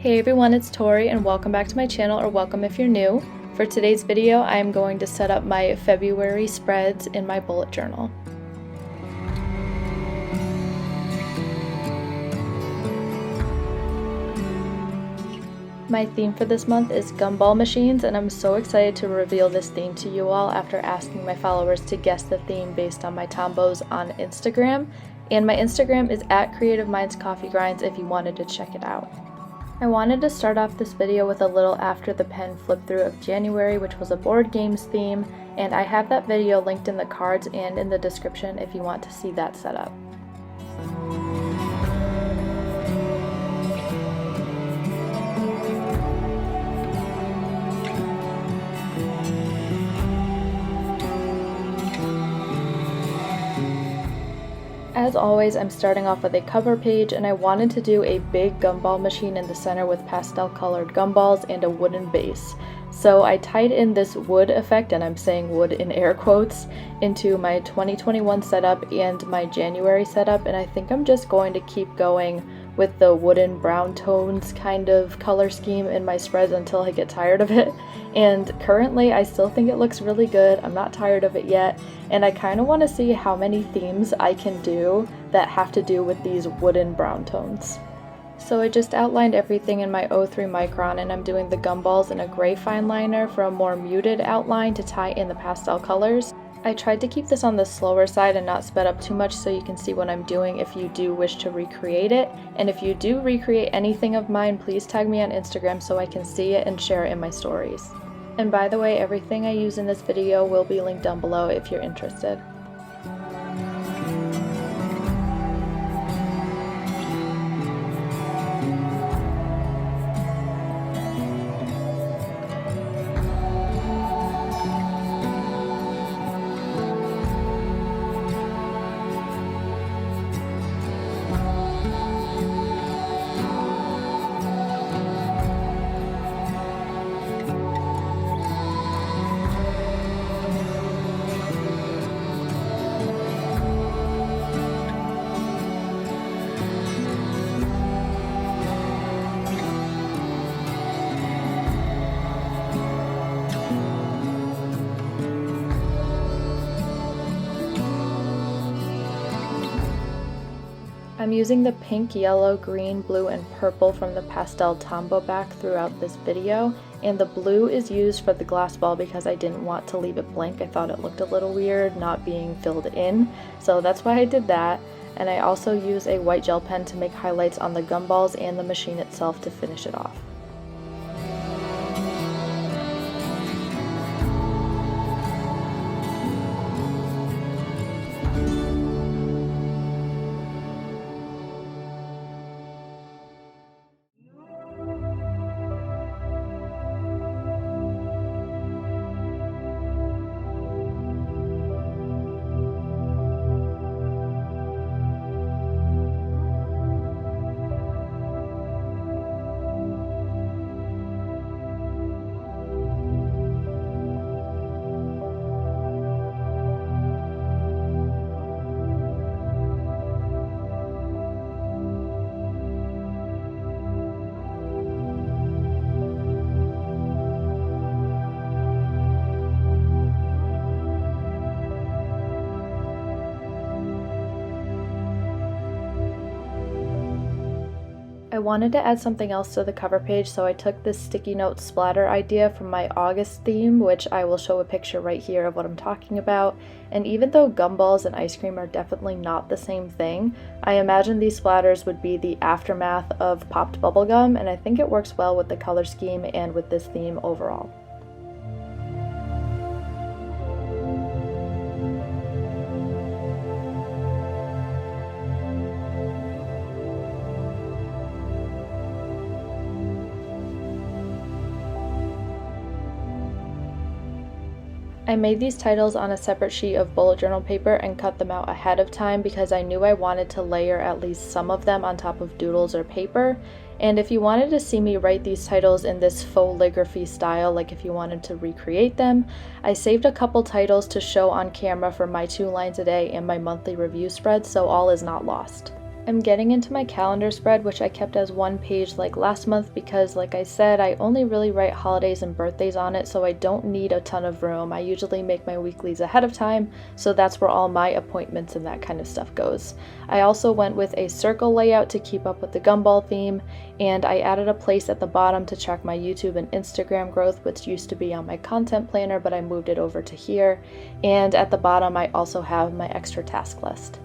Hey everyone, it's Tori and welcome back to my channel, or welcome if you're new. For today's video, I am going to set up my February spreads in my bullet journal. My theme for this month is gumball machines, and I'm so excited to reveal this theme to you all after asking my followers to guess the theme based on my Tombows on Instagram. And my Instagram is @CreativeMindsCoffeeGrinds if you wanted to check it out. I wanted to start off this video with a little after the pen flip through of January, which was a board games theme, and I have that video linked in the cards and in the description if you want to see that setup. As always, I'm starting off with a cover page, and I wanted to do a big gumball machine in the center with pastel colored gumballs and a wooden base. So I tied in this wood effect, and I'm saying wood in air quotes, into my 2021 setup and my January setup, and I think I'm just going to keep going with the wooden brown tones kind of color scheme in my spreads until I get tired of it. And currently I still think it looks really good. I'm not tired of it yet, and I kind of want to see how many themes I can do that have to do with these wooden brown tones. So I just outlined everything in my 03 micron, and I'm doing the gumballs in a gray fineliner for a more muted outline to tie in the pastel colors. I tried to keep this on the slower side and not sped up too much so you can see what I'm doing if you do wish to recreate it. And if you do recreate anything of mine, please tag me on Instagram so I can see it and share it in my stories. And by the way, everything I use in this video will be linked down below if you're interested. I'm using the pink, yellow, green, blue, and purple from the pastel Tombow back throughout this video, and the blue is used for the glass ball because I didn't want to leave it blank. I thought it looked a little weird not being filled in, so that's why I did that. And I also use a white gel pen to make highlights on the gumballs and the machine itself to finish it off. I wanted to add something else to the cover page, so I took this sticky note splatter idea from my August theme, which I will show a picture right here of what I'm talking about. And even though gumballs and ice cream are definitely not the same thing, I imagine these splatters would be the aftermath of popped bubblegum, and I think it works well with the color scheme and with this theme overall. I made these titles on a separate sheet of bullet journal paper and cut them out ahead of time because I knew I wanted to layer at least some of them on top of doodles or paper. And if you wanted to see me write these titles in this faux calligraphy style, like if you wanted to recreate them, I saved a couple titles to show on camera for my 2 lines a day and my monthly review spread, so all is not lost. I'm getting into my calendar spread, which I kept as one page like last month because, like I said, I only really write holidays and birthdays on it, so I don't need a ton of room. I usually make my weeklies ahead of time, so that's where all my appointments and that kind of stuff goes. I also went with a circle layout to keep up with the gumball theme, and I added a place at the bottom to track my YouTube and Instagram growth, which used to be on my content planner, but I moved it over to here. And at the bottom, I also have my extra task list.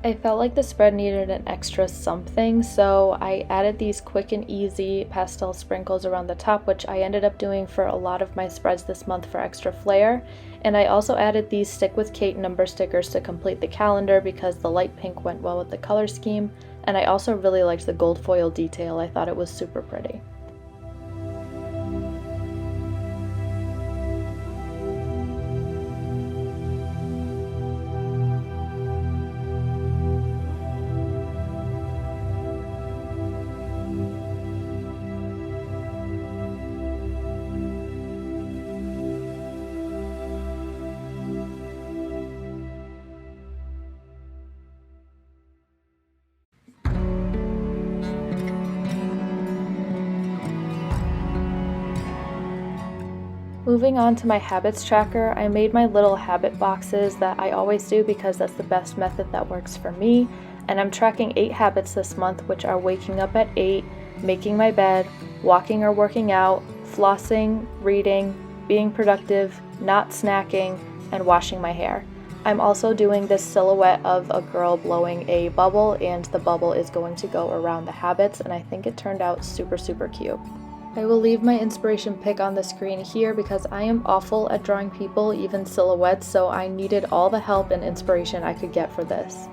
I felt like the spread needed an extra something, so I added these quick and easy pastel sprinkles around the top, which I ended up doing for a lot of my spreads this month for extra flair. And I also added these Stick with Kate number stickers to complete the calendar because the light pink went well with the color scheme, and I also really liked the gold foil detail. I thought it was super pretty. Moving on to my habits tracker, I made my little habit boxes that I always do because that's the best method that works for me, and I'm tracking 8 habits this month, which are waking up at 8, making my bed, walking or working out, flossing, reading, being productive, not snacking, and washing my hair. I'm also doing this silhouette of a girl blowing a bubble, and the bubble is going to go around the habits, and I think it turned out super cute. I will leave my inspiration pic on the screen here because I am awful at drawing people, even silhouettes, so I needed all the help and inspiration I could get for this.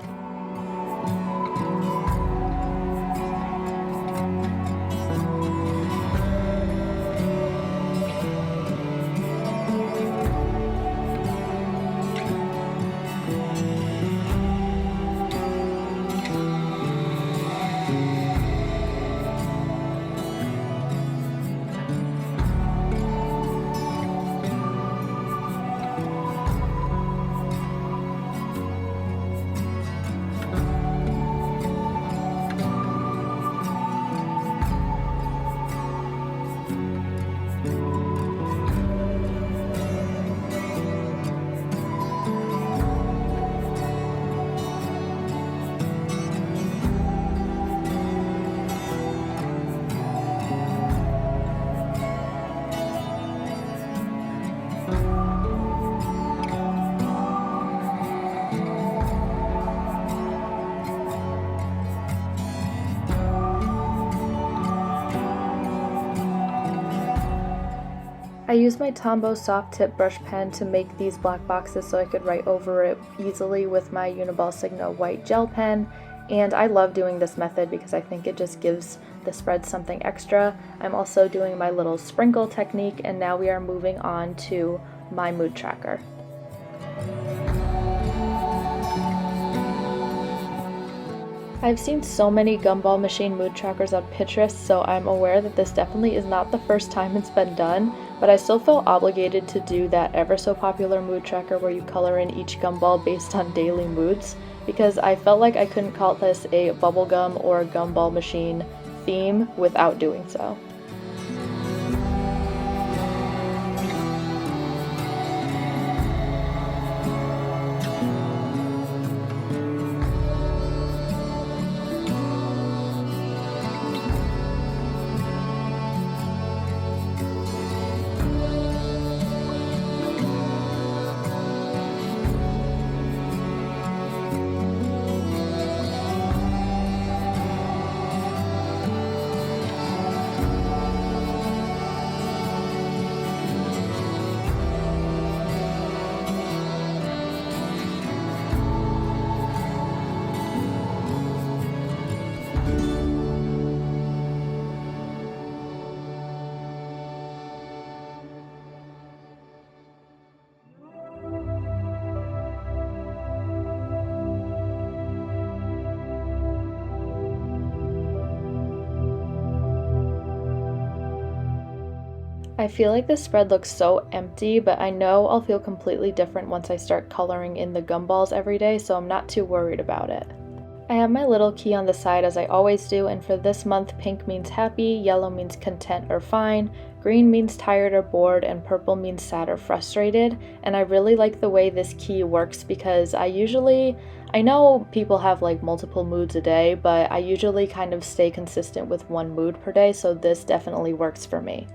I used my Tombows soft tip brush pen to make these black boxes so I could write over it easily with my Uniball Signo white gel pen, and I love doing this method because I think it just gives the spread something extra. I'm also doing my little sprinkle technique, and now we are moving on to my mood tracker. I've seen so many gumball machine mood trackers on Pinterest, so I'm aware that this definitely is not the first time it's been done, but I still feel obligated to do that ever so popular mood tracker where you color in each gumball based on daily moods, because I felt like I couldn't call this a bubblegum or gumball machine theme without doing so. I feel like this spread looks so empty, but I know I'll feel completely different once I start coloring in the gumballs every day, so I'm not too worried about it. I have my little key on the side as I always do, and for this month, pink means happy, yellow means content or fine, green means tired or bored, and purple means sad or frustrated. And I really like the way this key works because I know people have like multiple moods a day, but I usually kind of stay consistent with one mood per day, so this definitely works for me.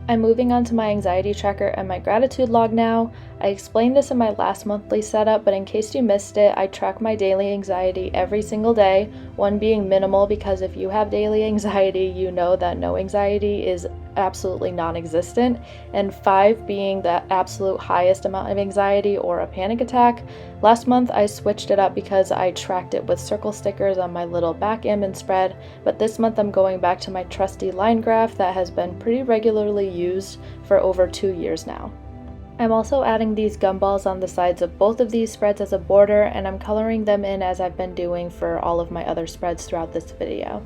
I'm moving on to my anxiety tracker and my gratitude log now. I explained this in my last monthly setup, but in case you missed it, I track my daily anxiety every single day, 1 being minimal because if you have daily anxiety, you know that no anxiety is absolutely non-existent, and 5 being the absolute highest amount of anxiety or a panic attack. Last month I switched it up because I tracked it with circle stickers on my little backgammon spread, but this month I'm going back to my trusty line graph that has been pretty regularly used for over 2 years now. I'm also adding these gumballs on the sides of both of these spreads as a border, and I'm coloring them in as I've been doing for all of my other spreads throughout this video.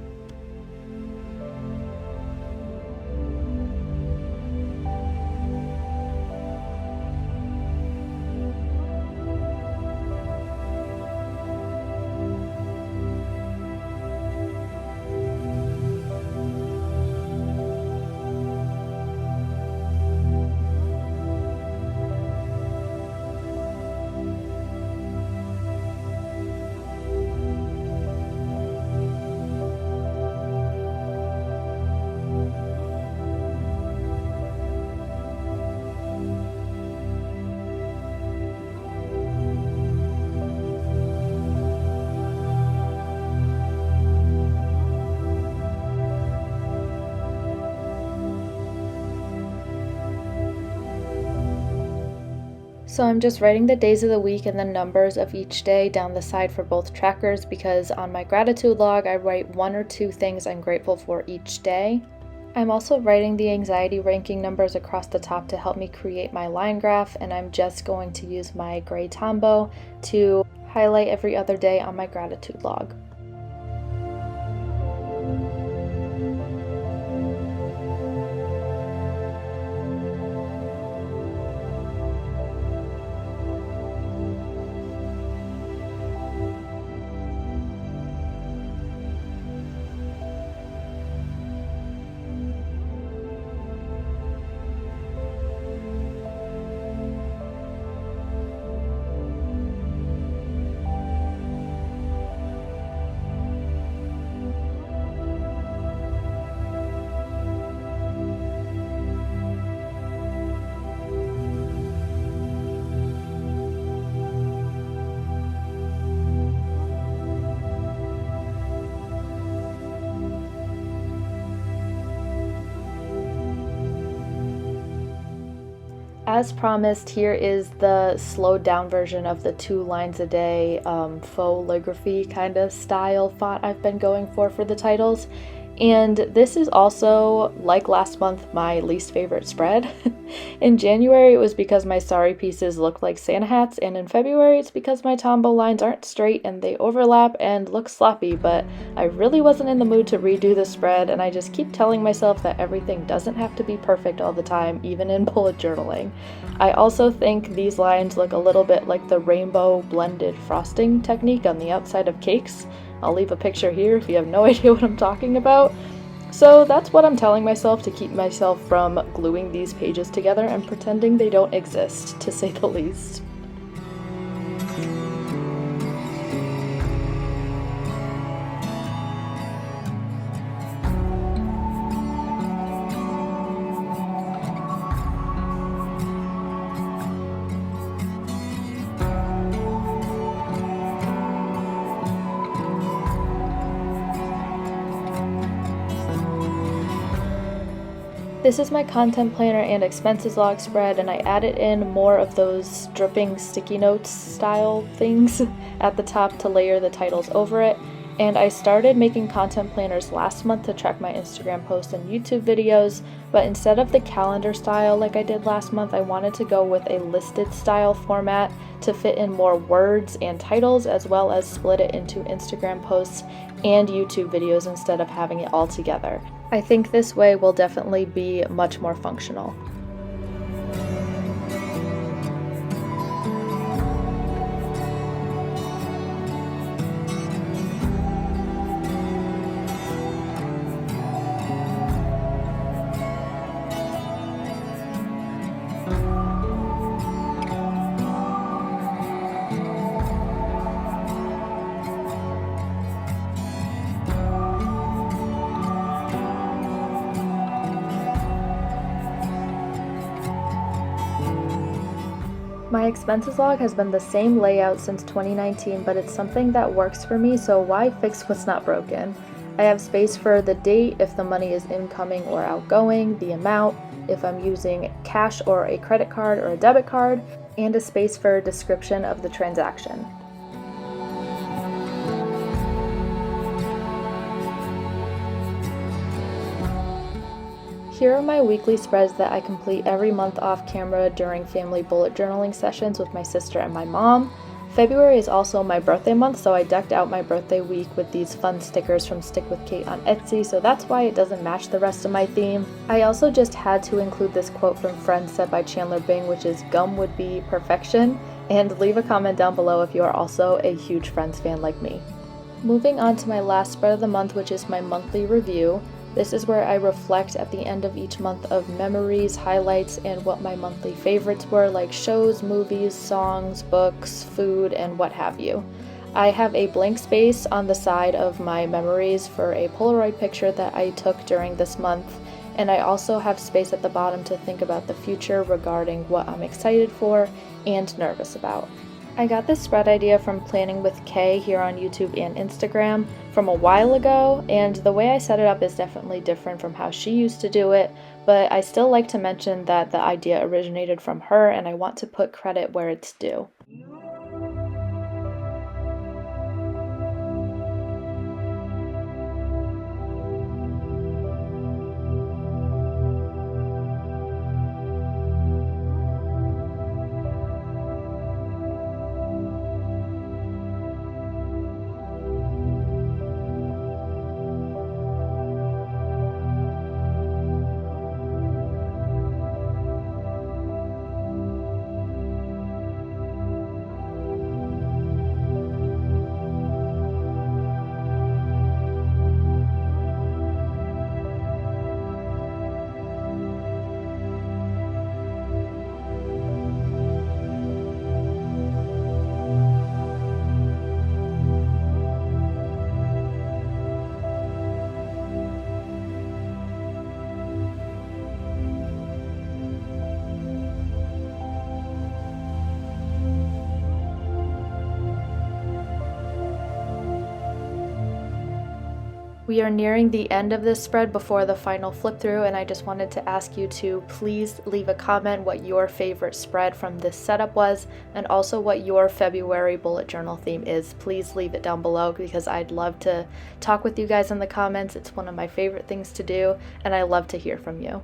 So I'm just writing the days of the week and the numbers of each day down the side for both trackers because on my gratitude log I write 1 or 2 things I'm grateful for each day. I'm also writing the anxiety ranking numbers across the top to help me create my line graph, and I'm just going to use my gray Tombow to highlight every other day on my gratitude log. As promised, here is the slowed down version of the 2 lines a day faux calligraphy kind of style font I've been going for the titles. And this is also, like last month, my least favorite spread. In January it was because my sari pieces look like Santa hats, and in February it's because my tombow lines aren't straight and they overlap and look sloppy, but I really wasn't in the mood to redo the spread, and I just keep telling myself that everything doesn't have to be perfect all the time, even in bullet journaling. I also think these lines look a little bit like the rainbow blended frosting technique on the outside of cakes. I'll leave a picture here if you have no idea what I'm talking about. So that's what I'm telling myself to keep myself from gluing these pages together and pretending they don't exist, to say the least. This is my content planner and expenses log spread, and I added in more of those dripping sticky notes style things at the top to layer the titles over it. And I started making content planners last month to track my Instagram posts and YouTube videos, but instead of the calendar style like I did last month, I wanted to go with a listed style format to fit in more words and titles, as well as split it into Instagram posts and YouTube videos instead of having it all together. I think this way will definitely be much more functional. My expenses log has been the same layout since 2019, but it's something that works for me, so why fix what's not broken? I have space for the date, if the money is incoming or outgoing, the amount, if I'm using cash or a credit card or a debit card, and a space for a description of the transaction. Here are my weekly spreads that I complete every month off camera during family bullet journaling sessions with my sister and my mom. February is also my birthday month, so I decked out my birthday week with these fun stickers from Stick with Kate on Etsy, so that's why it doesn't match the rest of my theme. I also just had to include this quote from Friends said by Chandler Bing, which is "Gum would be perfection," and leave a comment down below if you are also a huge Friends fan like me. Moving on to my last spread of the month, which is my monthly review. This is where I reflect at the end of each month of memories, highlights, and what my monthly favorites were, like shows, movies, songs, books, food, and what have you. I have a blank space on the side of my memories for a Polaroid picture that I took during this month, and I also have space at the bottom to think about the future regarding what I'm excited for and nervous about. I got this spread idea from Planning with Kay here on YouTube and Instagram from a while ago, and the way I set it up is definitely different from how she used to do it, but I still like to mention that the idea originated from her, and I want to put credit where it's due. We are nearing the end of this spread before the final flip through, and I just wanted to ask you to please leave a comment what your favorite spread from this setup was, and also what your February bullet journal theme is. Please leave it down below because I'd love to talk with you guys in the comments. It's one of my favorite things to do, and I love to hear from you.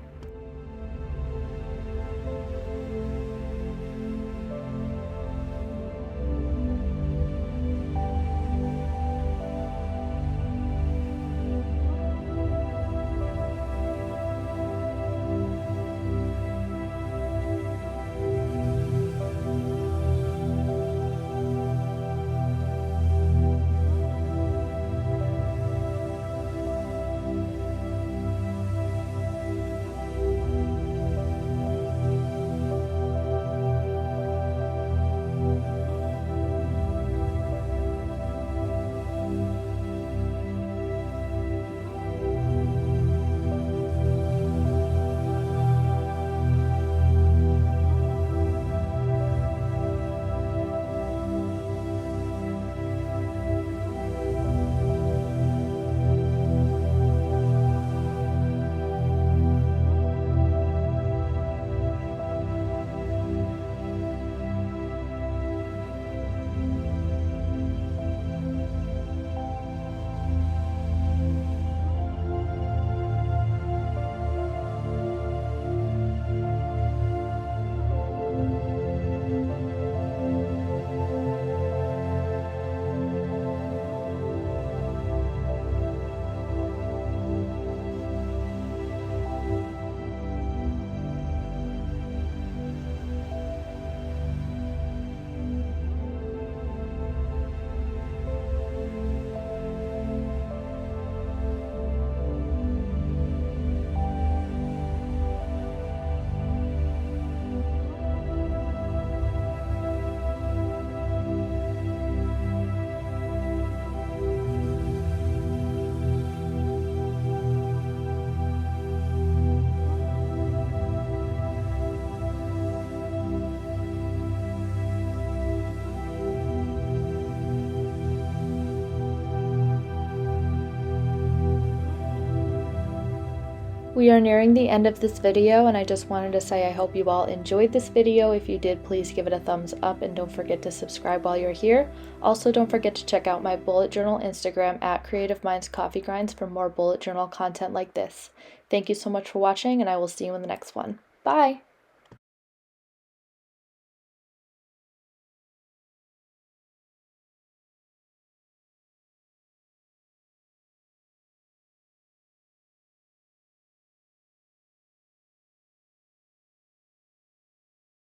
We are nearing the end of this video, and I just wanted to say I hope you all enjoyed this video. If you did, please give it a thumbs up and don't forget to subscribe while you're here. Also, don't forget to check out my bullet journal Instagram at Creative Minds Coffee Grinds for more bullet journal content like this. Thank you so much for watching, and I will see you in the next one. Bye!